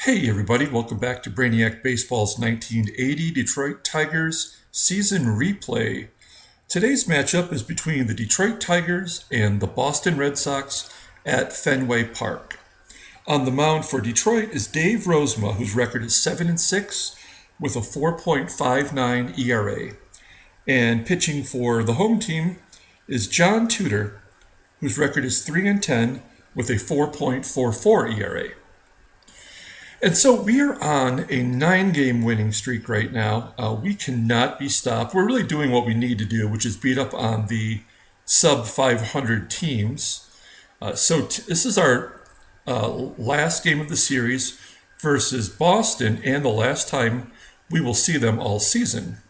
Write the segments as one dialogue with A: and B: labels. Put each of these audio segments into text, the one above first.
A: Hey everybody, welcome back to Brainiac Baseball's 1980 Detroit Tigers season replay. Today's matchup is between the Detroit Tigers and the Boston Red Sox at Fenway Park. On the mound for Detroit is Dave Rozema, whose record is 7-6 with a 4.59 ERA. And pitching for the home team is John Tudor, whose record is 3-10 with a 4.44 ERA. And so we are on a 9-game winning streak right now. We cannot be stopped. We're really doing what we need to do, which is beat up on the sub 500 teams. This is our last game of the series versus Boston, and the last time we will see them all season.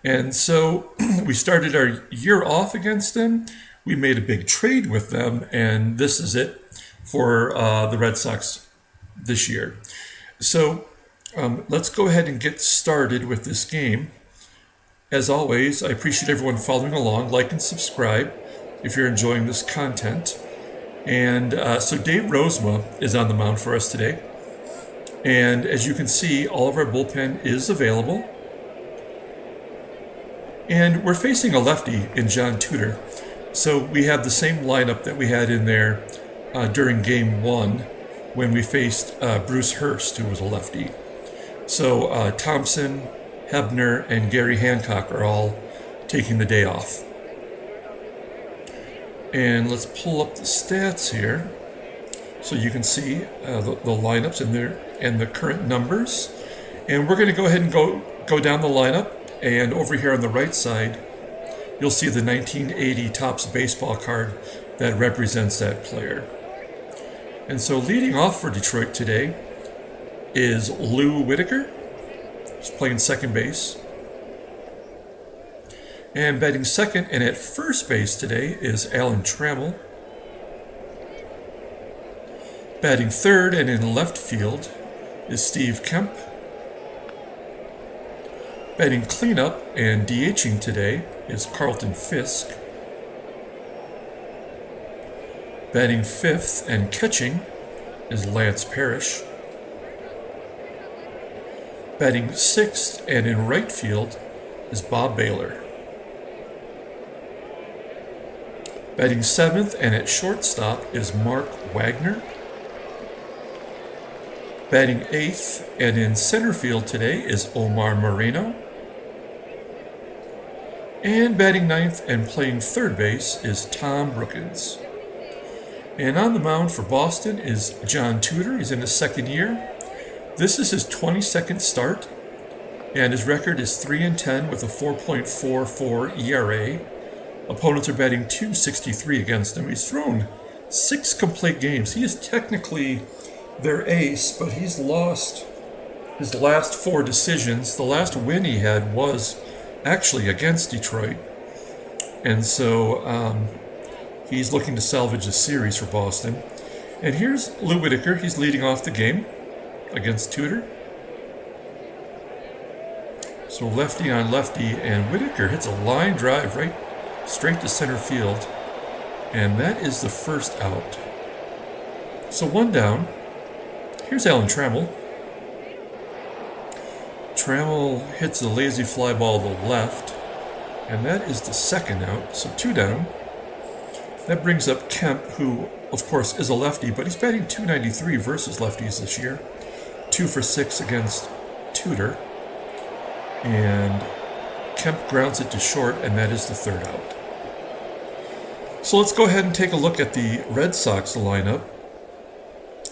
A: And so we started our year off against them. We made a big trade with them, and this is it for the Red Sox this year. So let's go ahead and get started with this game. As always, I appreciate everyone following along. Like and subscribe if you're enjoying this content. And so Dave Rozema is on the mound for us today. And as you can see, all of our bullpen is available. And we're facing a lefty in John Tudor. So we have the same lineup that we had in there during Game 1 when we faced Bruce Hurst, who was a lefty. So Thompson, Hebner, and Gary Hancock are all taking the day off. And let's pull up the stats here so you can see the lineups and the current numbers. And we're going to go ahead and go down the lineup. And over here on the right side, you'll see the 1980 Topps baseball card that represents that player. And so leading off for Detroit today is Lou Whitaker. He's playing second base. And batting second and at first base today is Alan Trammell. Batting third and in left field is Steve Kemp. Batting cleanup and DHing today is Carlton Fisk. Batting fifth and catching is Lance Parrish. Batting sixth and in right field is Bob Baylor. Batting seventh and at shortstop is Mark Wagner. Batting eighth and in center field today is Omar Moreno. And batting ninth and playing third base is Tom Brookins. And on the mound for Boston is John Tudor. He's in his second year. This is his 22nd start, and his record is 3-10 with a 4.44 ERA. Opponents are batting .263 against him. He's thrown 6 complete games. He is technically their ace, but he's lost his last 4 decisions. The last win he had was actually against Detroit. And so he's looking to salvage a series for Boston. And here's Lou Whitaker. He's leading off the game against Tudor. So lefty on lefty, and Whitaker hits a line drive right straight to center field. And that is the first out. So one down. Here's Alan Trammell. Trammell hits a lazy fly ball to the left. And that is the second out. So 2 down. That brings up Kemp, who, of course, is a lefty, but he's batting .293 versus lefties this year. 2 for 6 against Tudor. And Kemp grounds it to short, and that is the third out. So let's go ahead and take a look at the Red Sox lineup.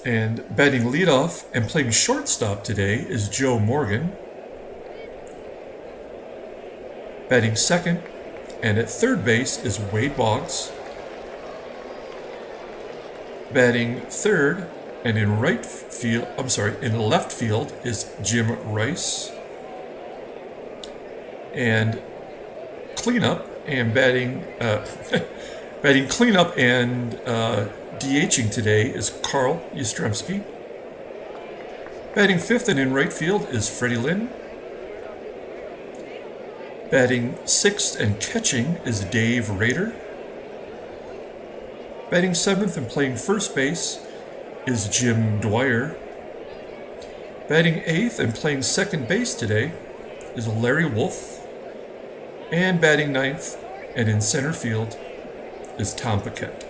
A: And batting leadoff and playing shortstop today is Joe Morgan. Batting second and at third base is Wade Boggs. Batting third and in left field is Jim Rice. And cleanup and batting cleanup and DHing today is Carl Yastrzemski. Batting fifth and in right field is Freddie Lynn. Batting sixth and catching is Dave Rader. Batting seventh and playing first base is Jim Dwyer. Batting eighth and playing second base today is Larry Wolf. And batting ninth and in center field is Tom Paquette.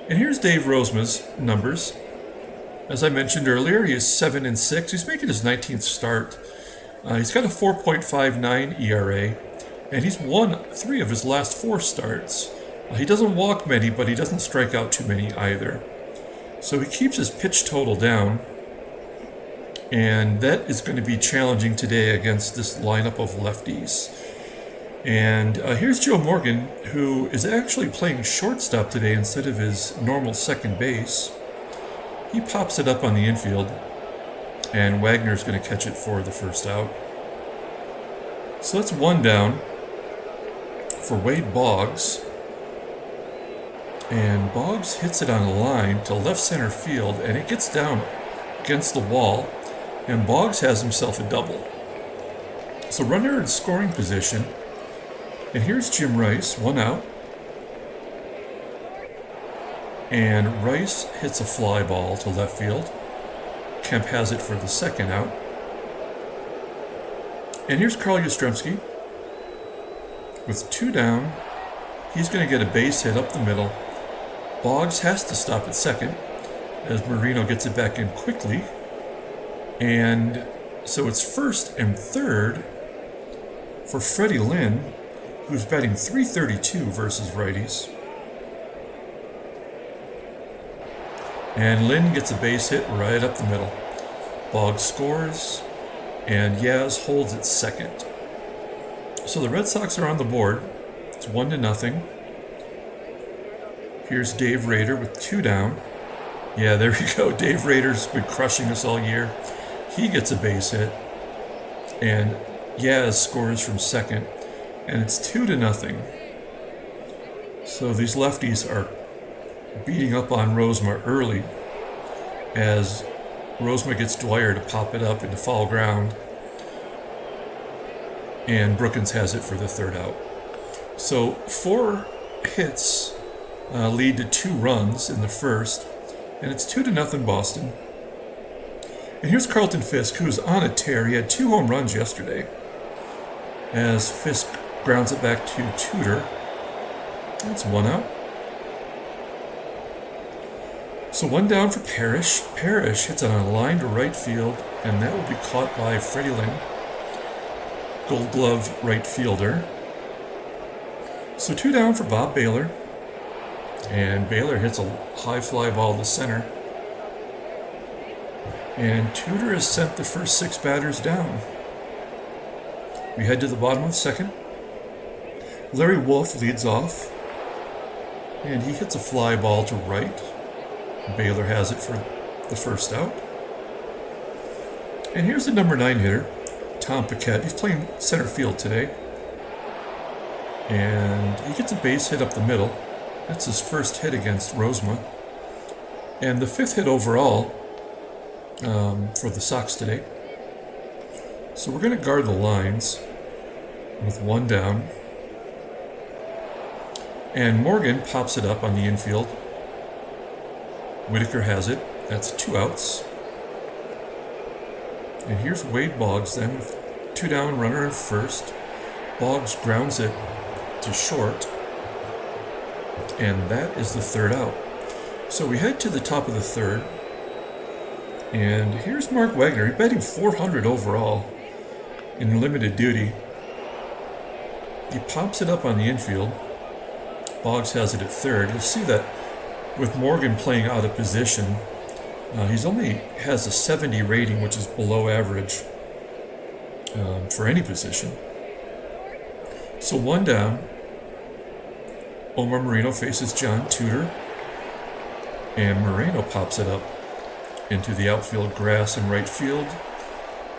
A: And here's Dave Rozema's numbers. As I mentioned earlier, he is 7-6. He's making his 19th start. He's got a 4.59 ERA, and he's won 3 of his last 4 starts. He doesn't walk many, but he doesn't strike out too many either. So he keeps his pitch total down, and that is going to be challenging today against this lineup of lefties. And here's Joe Morgan, who is actually playing shortstop today instead of his normal second base. He pops it up on the infield, and Wagner's going to catch it for the first out. So that's 1 down for Wade Boggs. And Boggs hits it on a line to left center field, and it gets down against the wall, and Boggs has himself a double. So runner in scoring position. And here's Jim Rice, 1 out. And Rice hits a fly ball to left field. Kemp has it for the second out. And here's Carl Yastrzemski with 2 down. He's going to get a base hit up the middle. Boggs has to stop at second as Marino gets it back in quickly. And so it's first and third for Freddie Lynn, who's batting .332 versus righties. And Lynn gets a base hit right up the middle. Boggs scores, and Yaz holds at second. So the Red Sox are on the board. It's 1-0. Here's Dave Rader with 2 down. Yeah, there we go. Dave Rader's been crushing us all year. He gets a base hit, and Yaz scores from second. And it's 2-0. So these lefties are beating up on Rozema early as Rozema gets Dwyer to pop it up into foul ground. And Brookins has it for the third out. So 4 hits lead to 2 runs in the first. And it's 2-0 Boston. And here's Carlton Fisk, who's on a tear. He had 2 home runs yesterday as Fisk grounds it back to Tudor. That's 1 out. So 1 down for Parrish. Parrish hits it on a line to right field, and that will be caught by Freddie Lynn, Gold Glove right fielder. So 2 down for Bob Baylor, and Baylor hits a high fly ball to center. And Tudor has sent the first 6 batters down. We head to the bottom of the second. Larry Wolf leads off, and he hits a fly ball to right. Baylor has it for the first out. And here's the number 9 hitter, Tom Paquette. He's playing center field today. And he gets a base hit up the middle. That's his first hit against Rozema. And the 5th hit overall for the Sox today. So we're going to guard the lines with 1 down. And Morgan pops it up on the infield. Whitaker has it. That's 2 outs. And here's Wade Boggs then with 2 down, runner in first. Boggs grounds it to short. And that is the third out. So we head to the top of the third. And here's Mark Wagner. He's batting .400 overall in limited duty. He pops it up on the infield. Boggs has it at third. You'll see that with Morgan playing out of position, he's only has a 70 rating, which is below average for any position. So 1 down. Omar Moreno faces John Tudor, and Moreno pops it up into the outfield grass in right field,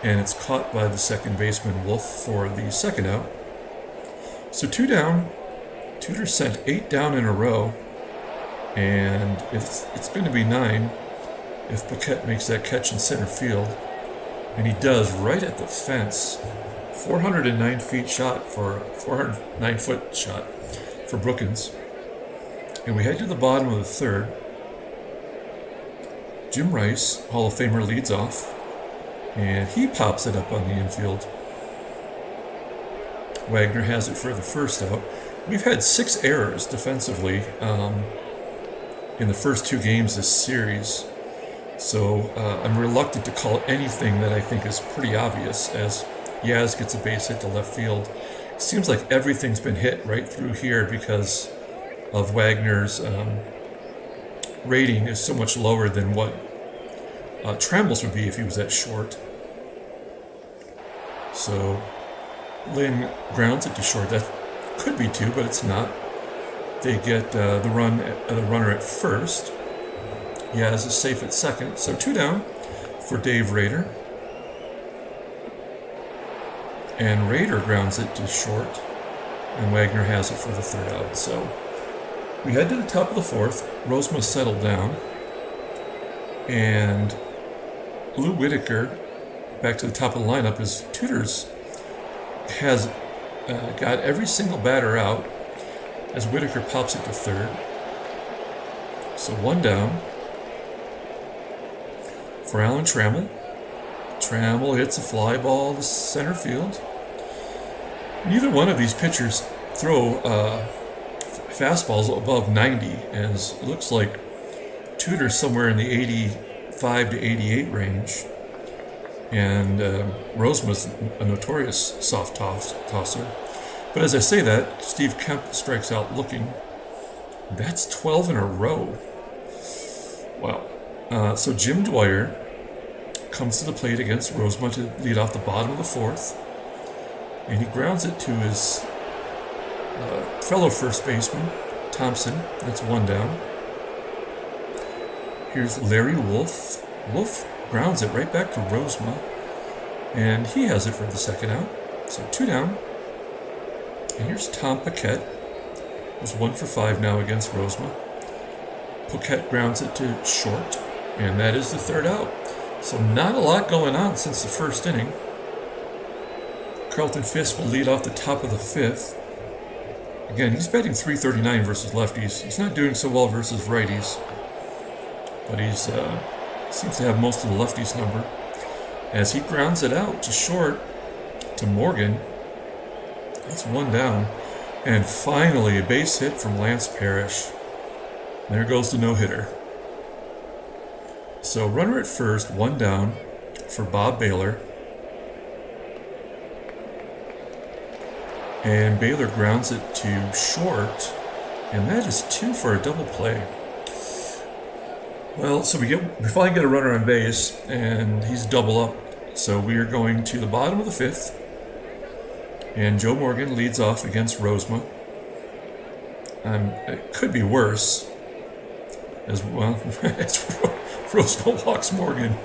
A: and it's caught by the second baseman Wolf for the second out. So 2 down. Tudor sent 8 down in a row, and it's going to be 9 if Paquette makes that catch in center field, and he does right at the fence. 409 feet shot for 409 foot shot for Brookins. And we head to the bottom of the third. Jim Rice, Hall of Famer, leads off. And he pops it up on the infield. Wagner has it for the first out. We've had 6 errors defensively in the first 2 games this series. So I'm reluctant to call anything that I think is pretty obvious, as Yaz gets a base hit to left field. It seems like everything's been hit right through here because of Wagner's rating is so much lower than what Trammell's would be if he was at short. So Lynn grounds it to short. That could be 2, but it's not. They get the runner at first. Yaz is safe at second, so 2 down for Dave Rader. And Rader grounds it to short, and Wagner has it for the 3rd out. So we head to the top of the 4th. Rozema settled down, and Lou Whitaker back to the top of the lineup as Tudor's has got every single batter out as Whitaker pops it to 3rd. So 1 down for Alan Trammell. Trammell hits a fly ball to center field. Neither one of these pitchers throw fastballs above 90, as it looks like Tudor's somewhere in the 85 to 88 range. And Rozema's a notorious soft tosser. But as I say that, Steve Kemp strikes out looking. That's 12 in a row. Wow. So Jim Dwyer comes to the plate against Rozema to lead off the bottom of the 4th. And he grounds it to his fellow first baseman, Thompson. That's 1 down. Here's Larry Wolf. Wolf grounds it right back to Rozema, and he has it for the 2nd out. So 2 down. And here's Tom Paquette, who's 1 for 5 now against Rozema. Paquette grounds it to short, and that is the 3rd out. So not a lot going on since the 1st inning. Carlton Fisk will lead off the top of the 5th. Again, he's batting .339 versus lefties. He's not doing so well versus righties, but he's seems to have most of the lefties number. As he grounds it out to short to Morgan. That's 1 down. And finally, a base hit from Lance Parrish. There goes the no-hitter. So runner at first, 1 down for Bob Baylor. And Baylor grounds it to short, and that is 2 for a double play. Well, so we finally get a runner on base, and he's double up. So we are going to the bottom of the 5th, and Joe Morgan leads off against Rozema. It could be worse, as well as Rozema walks Morgan.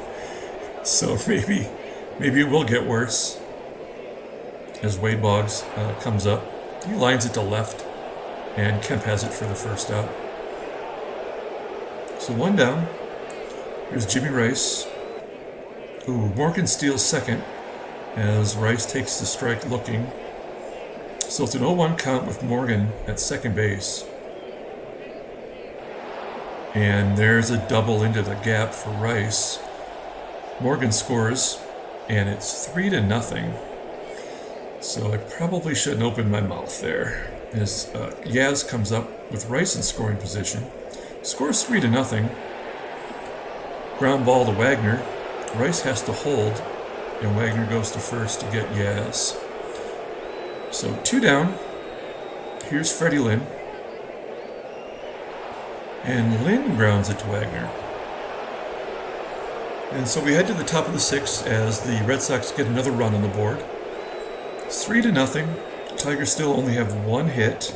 A: So maybe it will get worse. As Wade Boggs comes up, he lines it to left, and Kemp has it for the 1st out. So 1 down. Here's Jimmy Rice. Morgan steals 2nd as Rice takes the strike looking. So it's an 0-1 count with Morgan at 2nd base. And there's a double into the gap for Rice. Morgan scores, and it's 3-0. So I probably shouldn't open my mouth there. As Yaz comes up with Rice in scoring position. Scores 3-0. Ground ball to Wagner. Rice has to hold, and Wagner goes to first to get Yaz. So 2 down. Here's Freddie Lynn. And Lynn grounds it to Wagner. And so we head to the top of the 6th as the Red Sox get another run on the board. It's 3-0. Tigers still only have 1 hit.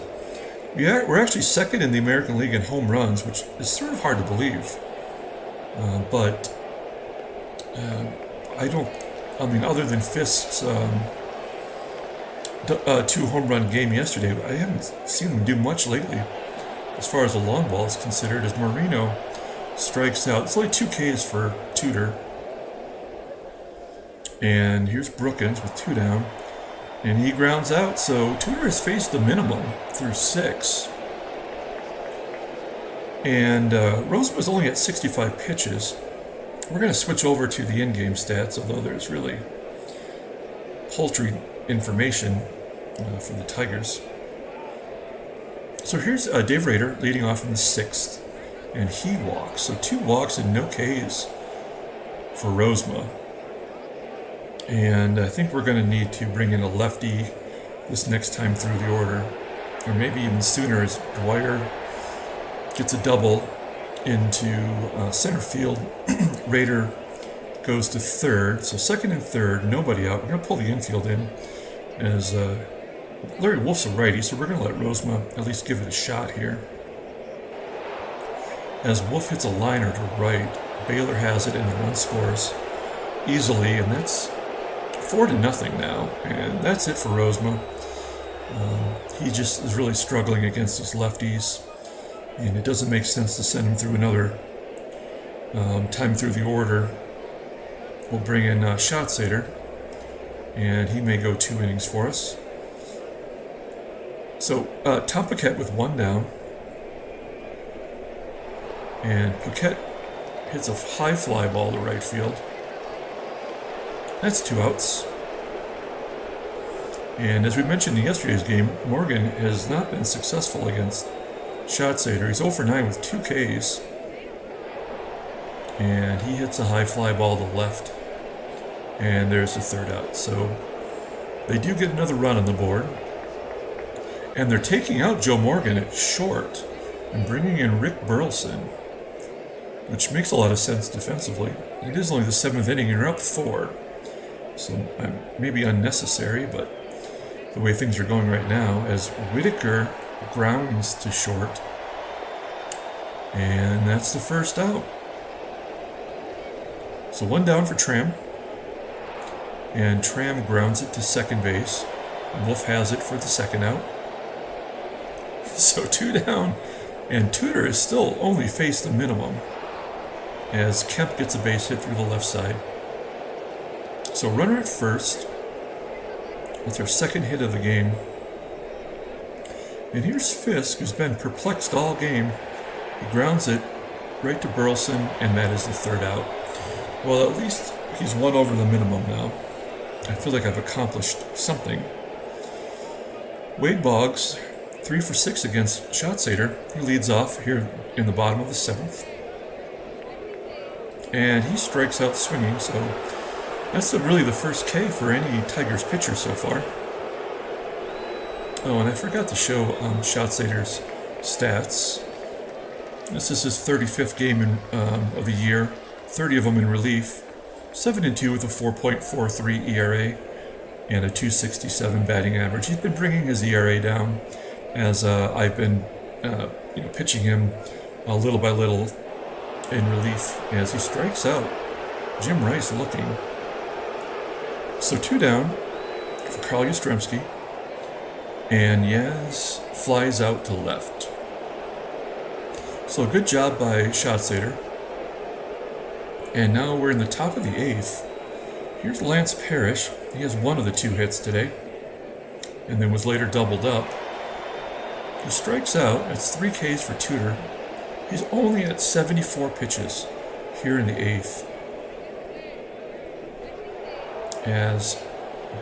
A: We're actually 2nd in the American League in home runs, which is sort of hard to believe. But other than Fisk's 2 home run game yesterday, I haven't seen him do much lately as far as the long ball is considered, as Marino strikes out. It's only 2 Ks for Tudor. And here's Brookins with 2 down. And he grounds out, so Tudor has faced the minimum through 6. And Rozema's only at 65 pitches. We're going to switch over to the in-game stats, although there's really paltry information for the Tigers. So here's Dave Rader leading off in the 6th, and he walks. So 2 walks and no Ks for Rozema. And I think we're going to need to bring in a lefty this next time through the order, or maybe even sooner, as Dwyer gets a double into center field. Rader goes to 3rd, so 2nd and 3rd, nobody out. We're going to pull the infield in as Larry Wolf's a righty, so we're going to let Rozema at least give it a shot here. As Wolf hits a liner to right, Baylor has it and the run scores easily, and that's 4-0 now, and that's it for Rozema. He just is really struggling against his lefties, and it doesn't make sense to send him through another time through the order. We'll bring in Schatzeder, and he may go 2 innings for us. So Tom Paquette with 1 down, and Paquette hits a high fly ball to right field. That's 2 outs. And as we mentioned in yesterday's game, Morgan has not been successful against Schatzeder. He's 0 for 9 with 2 Ks. And he hits a high fly ball to left. And there's the 3rd out. So they do get another run on the board. And they're taking out Joe Morgan at short and bringing in Rick Burleson, which makes a lot of sense defensively. It is only the 7th inning and you're up 4. So maybe unnecessary, but the way things are going right now, as Whitaker grounds to short. And that's the 1st out. So 1 down for Tram. And Tram grounds it to 2nd base. And Wolf has it for the 2nd out. So 2 down. And Tudor is still only faced the minimum, as Kemp gets a base hit through the left side. So runner at first. That's our 2nd hit of the game. And here's Fisk, who's been perplexed all game. He grounds it right to Burleson, and that is the 3rd out. Well, at least he's 1 over the minimum now. I feel like I've accomplished something. Wade Boggs, 3 for 6 against Schatzeder. He leads off here in the bottom of the 7th. And he strikes out swinging, so that's really the first K for any Tigers pitcher so far. Oh, and I forgot to show Schatzeder's stats. This is his 35th game of the year, 30 of them in relief, 7-2 with a 4.43 ERA and a 267 batting average. He's been bringing his ERA down as I've been pitching him little by little in relief as he strikes out. Jim Rice looking. So 2 down for Carl Yastrzemski, and Yaz flies out to left. So good job by Schatzeder. And now we're in the top of the 8th. Here's Lance Parrish. He has 1 of the 2 hits today, and then was later doubled up. He strikes out. It's 3 Ks for Tudor. He's only at 74 pitches here in the 8th. As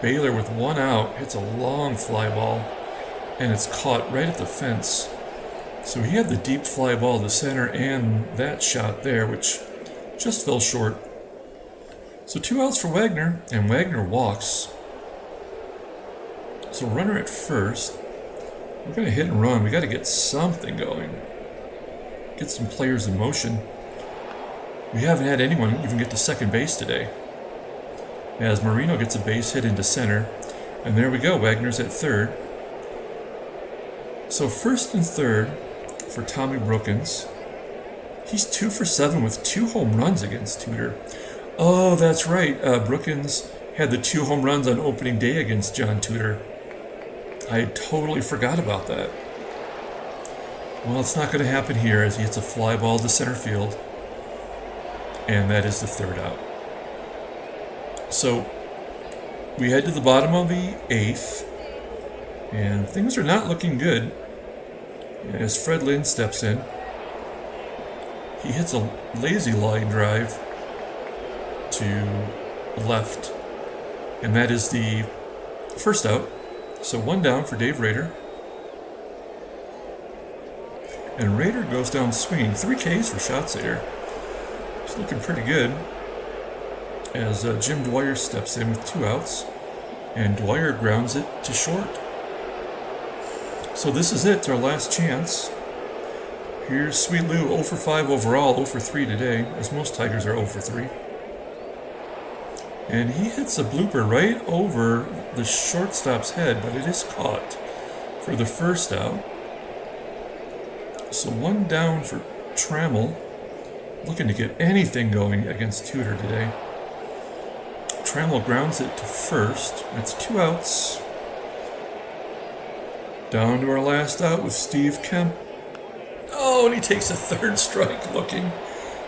A: Baylor, with 1 out, hits a long fly ball, and it's caught right at the fence. So he had the deep fly ball to center and that shot there, which just fell short. So 2 outs for Wagner, and Wagner walks. So runner at first. We're going to hit and run. We got to get something going. Get some players in motion. We haven't had anyone even get to 2nd base today, as Marino gets a base hit into center. And there we go, Wagner's at 3rd. So 1st and 3rd for Tommy Brookins. He's 2 for 7 with 2 home runs against Tudor. Oh, that's right. Brookins had the 2 home runs on opening day against John Tudor. I totally forgot about that. Well, it's not going to happen here as he hits a fly ball to center field. And that is the 3rd out. So we head to the bottom of the 8th, and things are not looking good as Fred Lynn steps in. He hits a lazy line drive to left, and that is the first out. So one down for Dave Rader. And Rader goes down swinging. 3 Ks for Schatzeder. He's looking pretty good as Jim Dwyer steps in with 2 outs. And Dwyer grounds it to short. So this is it. It's our last chance. Here's Sweet Lou, 0 for 5 overall, 0 for 3 today, as most Tigers are 0 for 3. And he hits a blooper right over the shortstop's head, but it is caught for the first out. So one down for Trammell, looking to get anything going against Tudor today. Trammell grounds it to first. That's 2 outs. Down to our last out with Steve Kemp. Oh, and he takes a 3rd strike looking.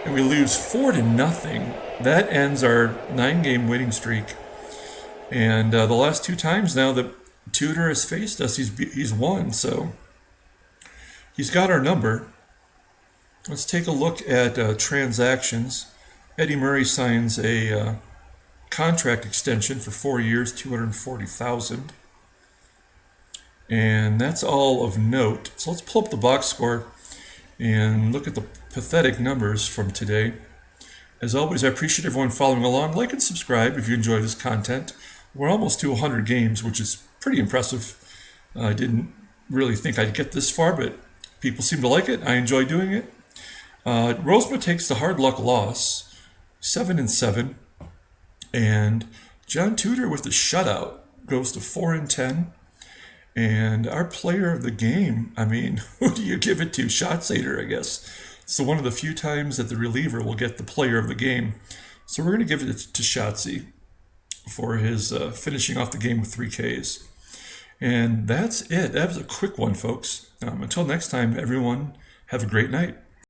A: And we lose 4-0. That ends our 9-game winning streak. And the last 2 times now that Tudor has faced us, he's won. So he's got our number. Let's take a look at transactions. Eddie Murray signs a contract extension for 4 years, $240,000. And that's all of note. So let's pull up the box score and look at the pathetic numbers from today. As always, I appreciate everyone following along. Like and subscribe if you enjoy this content. We're almost to 100 games, which is pretty impressive. I didn't really think I'd get this far, but people seem to like it. I enjoy doing it. Rozema takes the hard luck loss, 7-7. And John Tudor with the shutout goes to 4-10. And our player of the game, I mean, who do you give it to? Schatzeder, I guess. So one of the few times that the reliever will get the player of the game. So we're going to give it to Schatzy for his finishing off the game with 3 Ks. And that's it. That was a quick one, folks. Until next time, everyone, have a great night.